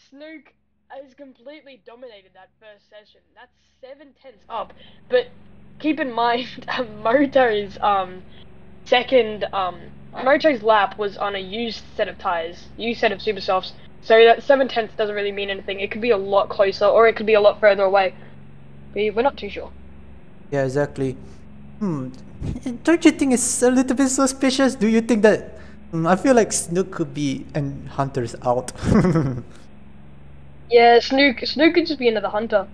Snook has completely dominated that first session. That's 7/10 up. But keep in mind, Moto's Moto's lap was on a used set of tires, used set of super softs. So that 7/10 doesn't really mean anything. It could be a lot closer, or it could be a lot further away. We're not too sure. Yeah, exactly. Don't you think it's a little bit suspicious? Do you think that... I feel like Snook could be and Hunter's out. Yeah, Snook could just be another Hunter.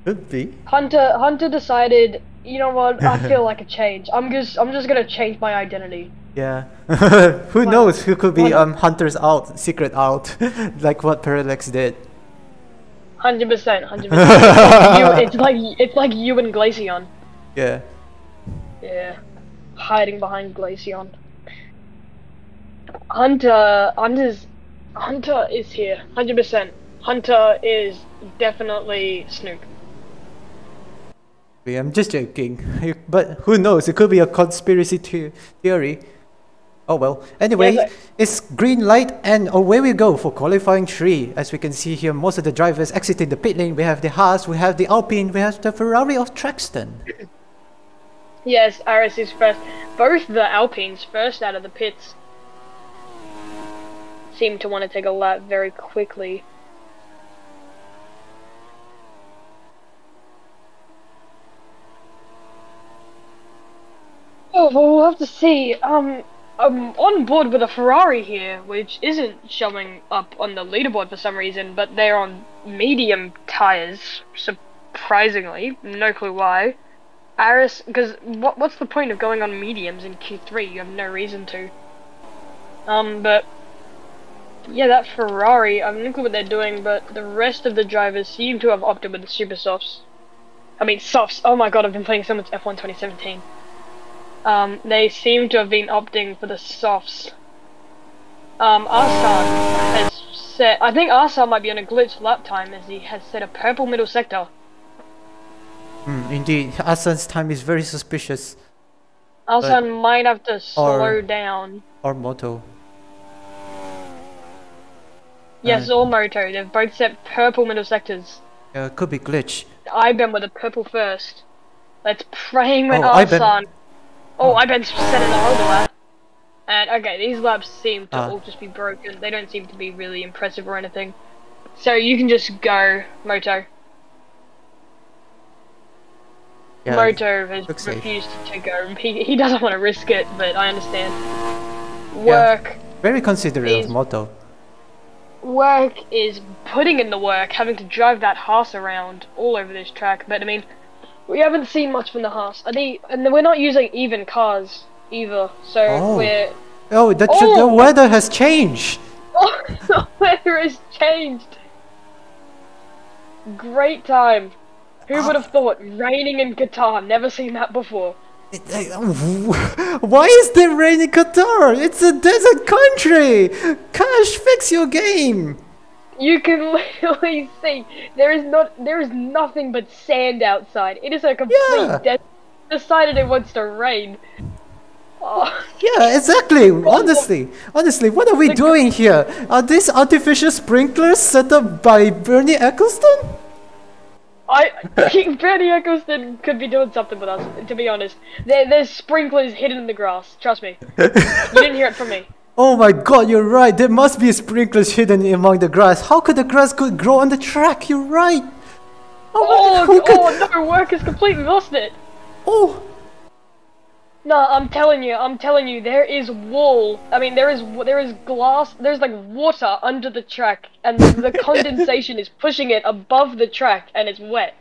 Could be. Hunter decided, you know what? I feel like a change. I'm just gonna change my identity. Yeah. Who knows? Who could be Hunter's out, secret out, like what Parallax did. 100%. It's like you and Glaceon. Yeah. Yeah. Hiding behind Glaceon. Hunter is here. 100%. Hunter is definitely Snook. I'm just joking. But who knows? It could be a conspiracy theory. Oh well. Anyway, Yeah, it's green light and away we go for qualifying 3. As we can see here, most of the drivers exiting the pit lane. We have the Haas, we have the Alpine, we have the Ferrari of Traxton. Yes, Aris is first. Both the Alpines first out of the pits seem to want to take a lap very quickly. Oh, well, we'll have to see. I'm on board with a Ferrari here, which isn't showing up on the leaderboard for some reason, but they're on medium tires, surprisingly. No clue why. Aris, because what's the point of going on mediums in Q3? You have no reason to. But yeah, that Ferrari, I'm not sure what they're doing, but the rest of the drivers seem to have opted with the super softs. I mean, softs. Oh my god, I've been playing so much F1 2017. They seem to have been opting for the softs. Arsan has set... I think Arsan might be on a glitch lap time as he has set a purple middle sector. Indeed, Arsan's time is very suspicious. Arsan might have to slow down. Or Moto. Yes, or Moto. They've both set purple middle sectors. Yeah, it could be glitch. IBEM with a purple first. Let's pray with Oh, Arsan. Oh, IBEM's set in the horrible lap. And okay, these laps seem to all just be broken. They don't seem to be really impressive or anything. So you can just go, Moto. Yeah, Moto has refused to go. He doesn't want to risk it, but I understand. Work. Yeah, very considerate of Moto. Work is putting in the work, having to drive that Haas around all over this track. But I mean, we haven't seen much from the Haas. And we're not using even cars either. So we're... Oh, the weather has changed! Oh, the weather has changed! Great time. Who would have thought? Raining in Qatar. Never seen that before. Why is there rain in Qatar? It's a desert country! Cash, fix your game! You can literally see there is nothing but sand outside. It is a complete desert. Decided it wants to rain. Oh. Yeah, exactly. Honestly, what are we doing here? Are these artificial sprinklers set up by Bernie Eccleston? I think Bernie Eccleston could be doing something with us, to be honest. There's sprinklers hidden in the grass, trust me. You didn't hear it from me. Oh my god, you're right. There must be sprinklers hidden among the grass. How could the grass grow on the track? You're right. Oh no, work has completely lost it. Oh. No, I'm telling you, there is wall. I mean, there is glass. There's like water under the track, and the condensation is pushing it above the track, and it's wet.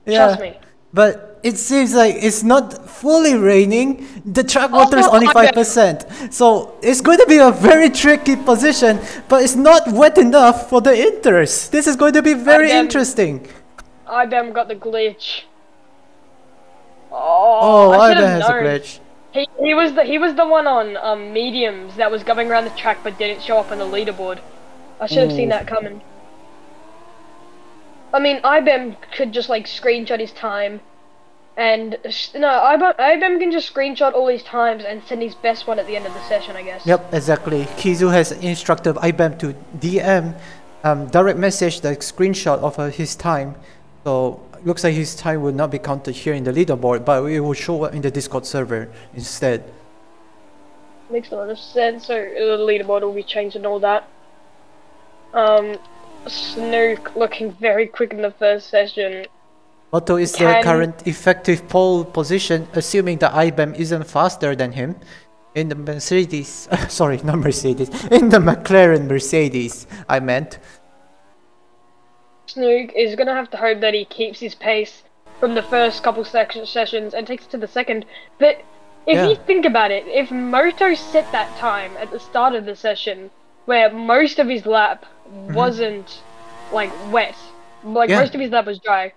Trust Yeah, me. but it seems like it's not fully raining. The track Oh, water is only I bet. 5%. So it's going to be a very tricky position, but it's not wet enough for the inters. This is going to be very interesting. IBM got the glitch. Oh, Oh, I should Ivan have has a known. glitch. He was the one on mediums that was going around the track but didn't show up on the leaderboard. I should have seen Ooh. that coming. I mean, IBM could just like screenshot his time, and no, IBM can just screenshot all his times and send his best one at the end of the session, I guess. Yep, exactly. Kizu has instructed IBM to DM direct message the screenshot of his time. So looks like his time will not be counted here in the leaderboard, but it will show up in the Discord server instead. Makes a lot of sense. So the leaderboard will be changed and all that. Snook looking very quick in the first session. Otto is the current effective pole position, assuming that IBM isn't faster than him. In the Mercedes, sorry, not Mercedes, in the McLaren Mercedes, I meant. Snook is gonna have to hope that he keeps his pace from the first couple sessions and takes it to the second. But if you think about it, if Moto set that time at the start of the session, where most of his lap wasn't like wet, like most of his lap was dry,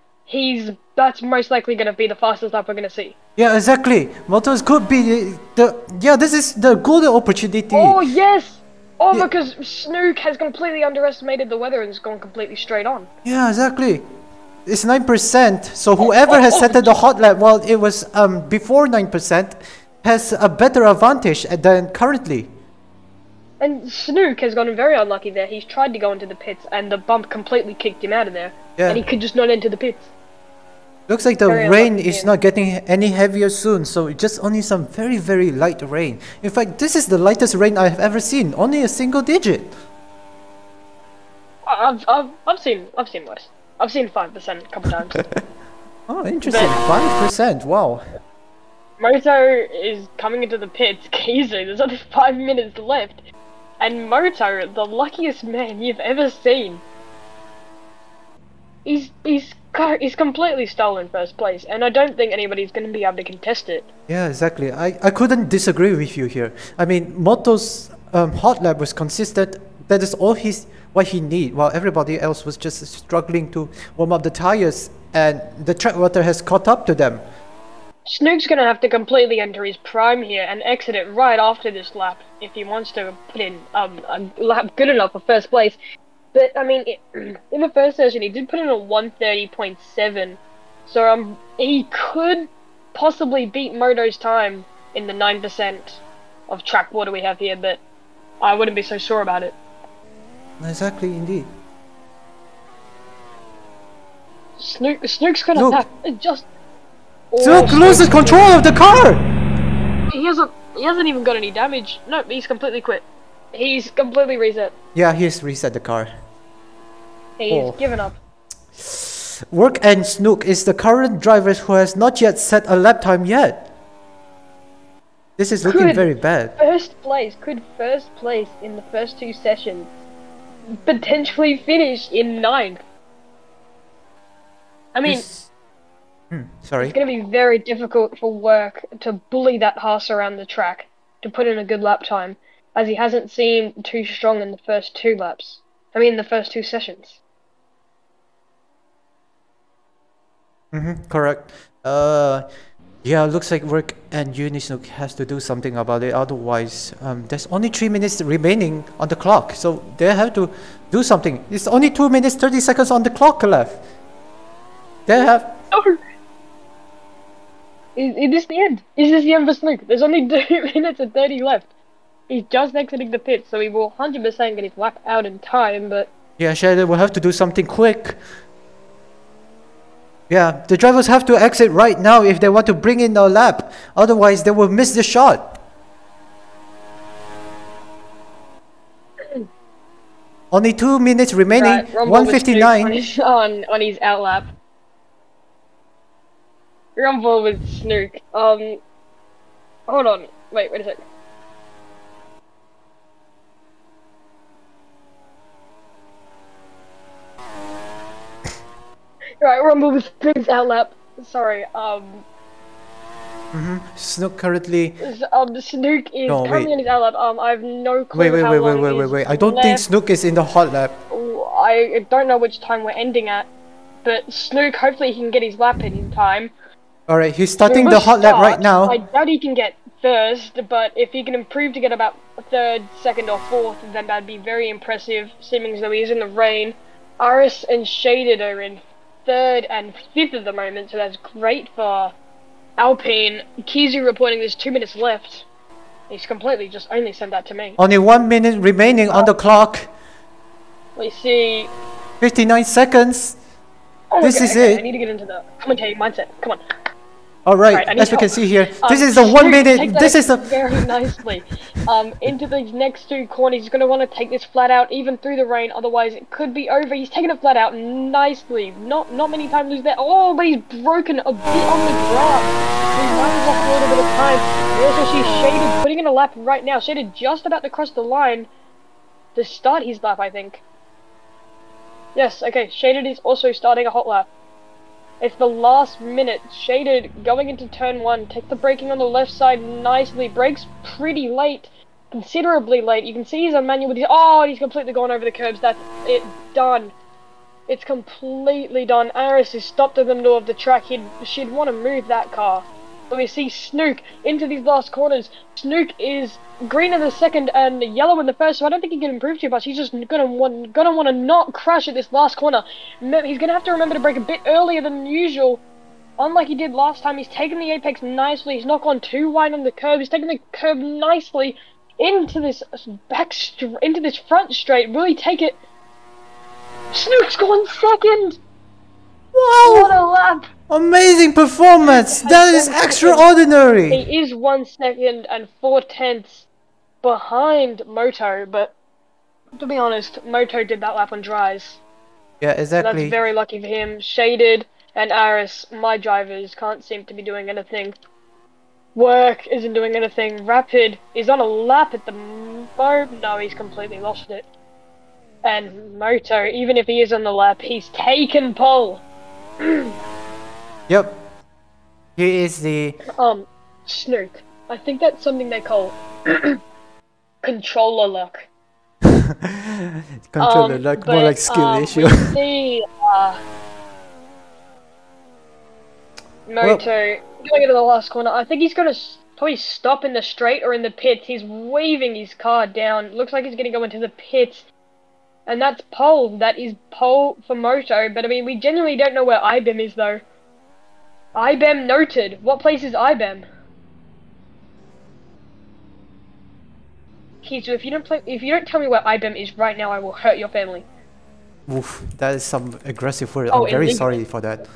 that's most likely gonna be the fastest lap we're gonna see. Yeah, exactly. Motos could be this is the golden opportunity. Oh yes! Oh, because Snook has completely underestimated the weather and has gone completely straight on. Yeah, exactly. It's 9%, so whoever has set the hot lap while it was before 9% has a better advantage than currently. And Snook has gotten very unlucky there. He's tried to go into the pits and the bump completely kicked him out of there. Yeah. And he could just not enter the pits. Looks like the rain is not getting any heavier soon, so just only some very, very light rain. In fact, this is the lightest rain I've ever seen, only a single digit. I've seen worse. I've seen 5% a couple times. Oh, interesting. 5%, wow. Moto is coming into the pits, easy. There's only 5 minutes left. And Moto, the luckiest man you've ever seen. He's completely stolen first place, and I don't think anybody's going to be able to contest it. Yeah, exactly. I couldn't disagree with you here. I mean, Moto's hot lap was consistent. That is all what he need, while everybody else was just struggling to warm up the tires, and the track water has caught up to them. Snook's going to have to completely enter his prime here and exit it right after this lap if he wants to put in a lap good enough for first place. But, I mean, in the first session, he did put in a 130.7, so he could possibly beat Moto's time in the 9% of track water we have here, but I wouldn't be so sure about it. Exactly, indeed. Snook's gonna have just... Snook loses control of the car! He hasn't even got any damage. No, he's completely quit. He's completely reset. Yeah, he's reset the car. He's given up. Work and Snook is the current driver who has not yet set a lap time yet. This is looking very bad. Could first place in the first two sessions potentially finish in 9th? I mean, sorry. It's going to be very difficult for Work to bully that Haas around the track to put in a good lap time, as he hasn't seemed too strong in the first two laps. I mean, the first two sessions. Correct. Yeah, looks like Work and Unisnook has to do something about it. Otherwise, there's only 3 minutes remaining on the clock, so they have to do something. It's only 2 minutes 30 seconds on the clock left. They have. Oh. Is this the end? Is this the end for Snook? There's only 2 minutes and 30 left. He's just exiting the pit, so he will 100% get his lap out in time, but... Yeah, Shadow will have to do something quick. Yeah, the drivers have to exit right now if they want to bring in a lap. Otherwise, they will miss the shot. Only 2 minutes remaining. Right, 1:59 on his out lap. Rumble with Snook. Hold on. Wait a sec. Right, Rumble with things out lap. Sorry, Snook currently... Snook is No, currently wait. in his out lap. I have no clue how long Wait. I don't think left. Snook is in the hot lap. I don't know which time we're ending at, but Snook, hopefully he can get his lap in time. Alright, he's starting the hot lap right now. I doubt he can get first, but if he can improve to get about third, second or fourth, then that'd be very impressive, seeming as though he is in the rain. Aris and Shaded are in third and fifth at the moment, so that's great for Alpine. Kizu reporting there's 2 minutes left. He's completely just only sent that to me. Only 1 minute remaining on the clock. We see 59 seconds. Oh, This is it. I need to get into the commentating mindset. Come on. Alright, as we can see here, this is the 1 minute. This is the... very nicely. Into these next two corners, he's going to want to take this flat out, even through the rain. Otherwise, it could be over. He's taking it flat out nicely. Not many times lose there. Oh, but he's broken a bit on the grass. He runs off a little bit of time. We also see Shaded putting in a lap right now. Shaded just about to cross the line to start his lap, I think. Yes, okay. Shaded is also starting a hot lap. It's the last minute. Shaded going into turn 1. Takes the braking on the left side nicely. Brakes pretty late. Considerably late. You can see he's on manual with his... Oh, he's completely gone over the curbs. That's it. Done. It's completely done. Aris is stopped in the middle of the track. She'd want to move that car. But we see Snook into these last corners. Snook is green in the second and yellow in the first, so I don't think he can improve too much. He's just gonna want to not crash at this last corner. He's gonna have to remember to brake a bit earlier than usual, unlike he did last time. He's taken the apex nicely. He's not gone too wide on the curb. He's taken the curb nicely into this front straight. Will he take it? Snook's gone second. Wow! What a lap! Amazing performance! That is extraordinary! He is 1 second and 4/10 behind Moto, but to be honest, Moto did that lap on dries. Yeah, exactly. That's very lucky for him. Shaded and Aris, my drivers, can't seem to be doing anything. Work isn't doing anything. Rapid is on a lap at the moment. No, he's completely lost it. And Moto, even if he is on the lap, he's taken pole. Yep. He is the... Snook. I think that's something they call controller luck. Controller luck, more like skill issue. We see, Moto going into the last corner. I think he's gonna probably stop in the straight or in the pits. He's waving his car down. Looks like he's gonna go into the pits. And that's pole. That is pole for Moto. But I mean, we genuinely don't know where IBEM is though. IBEM noted. What place is IBEM? Kizu, if you don't tell me where IBEM is right now, I will hurt your family. Oof, that is some aggressive word. Oh, I'm very illegal. sorry for that.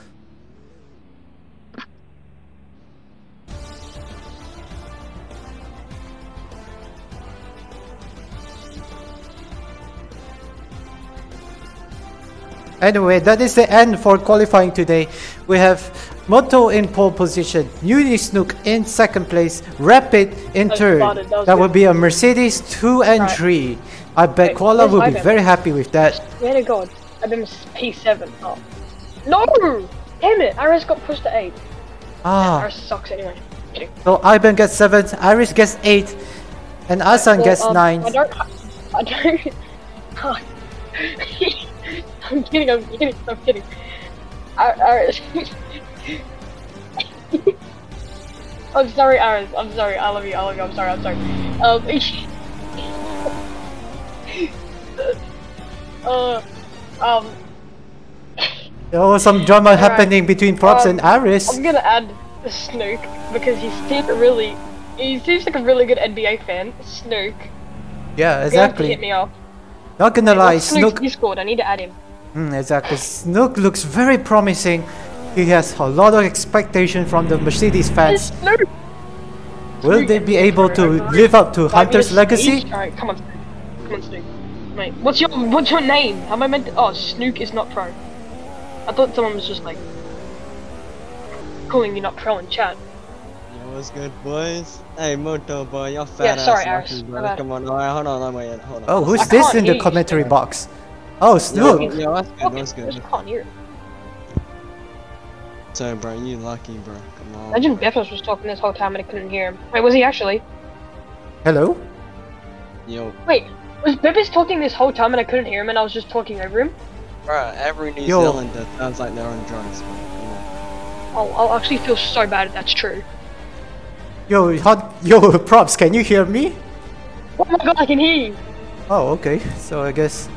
Anyway, that is the end for qualifying today. We have Moto in pole position, Snook in second place, Rapid in third. That would be a Mercedes 2 and 3. I bet Koala will be very happy with that. Swear to God, I've been P7. Oh. No! Damn it! Iris got pushed to 8. Ah. Iris sucks anyway. Kidding. So Iben gets 7, Iris gets 8, and Asan gets 9. I don't. I'm kidding. Iris. I'm sorry, Iris. I'm sorry. I love you. I'm sorry. There was some drama happening between Props and Iris. I'm gonna add Snook because he seems like a really good NBA fan. Snook. Yeah, You're gonna have to exactly. hit me up. Not gonna lie, Snook's Snook. Discord. I need to add him. Exactly. Snook looks very promising. He has a lot of expectation from the Mercedes fans. Snook. Will they be able to live up to Hunter's legacy? Alright, come on, Snook. Mate, what's your name? How am I meant to... Oh, Snook is not pro. I thought someone was just like calling you not pro in chat. What's good, boys? Hey, Moto boy, you're fat Yeah, ass sorry, lucky, Aris. bro. My bad. Come on, alright, hold on, wait, hold on. Oh, who's I this can't in the hear you commentary still. box? Oh, look. Yo, that's good, that's I good. just can't hear. So, bro, you lucky, bro. Come on. Imagine Bepis was talking this whole time and I couldn't hear him. Wait, was he actually? Hello? Yo, Wait, was Bepis talking this whole time and I couldn't hear him and I was just talking over him? bro, every New Yo. Zealander sounds like they're on drugs, bro. Come on. I'll actually feel so bad if that's true. Yo, props, can you hear me? Oh my god, I can hear you! Oh, okay. So I guess,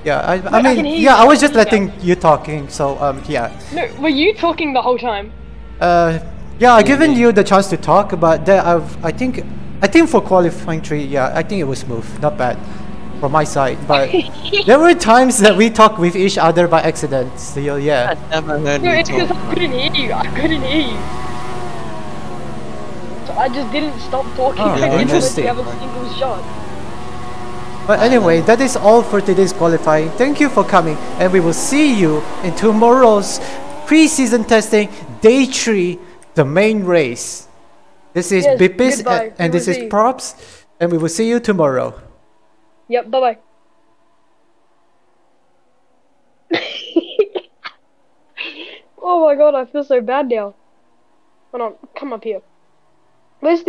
yeah. I I mean, can hear yeah. you. I was just I can letting you talking. So yeah. No, were you talking the whole time? Yeah. I given you the chance to talk, but there, I think for qualifying 3, yeah, I think it was smooth, not bad, from my side. But there were times that we talked with each other by accident. So yeah. I never heard No, you it's because talk, I bro. couldn't hear you. I couldn't hear you. So I just didn't stop talking. Oh, I didn't interesting. have a single shot. But anyway, that is all for today's qualifying. Thank you for coming, and we will see you in tomorrow's pre-season testing, day 3, the main race. This is Yes, Bepis, goodbye. and We this will is see. Props, and we will see you tomorrow. Yep, bye bye. Oh my god, I feel so bad now. Hold on, come up here. Where's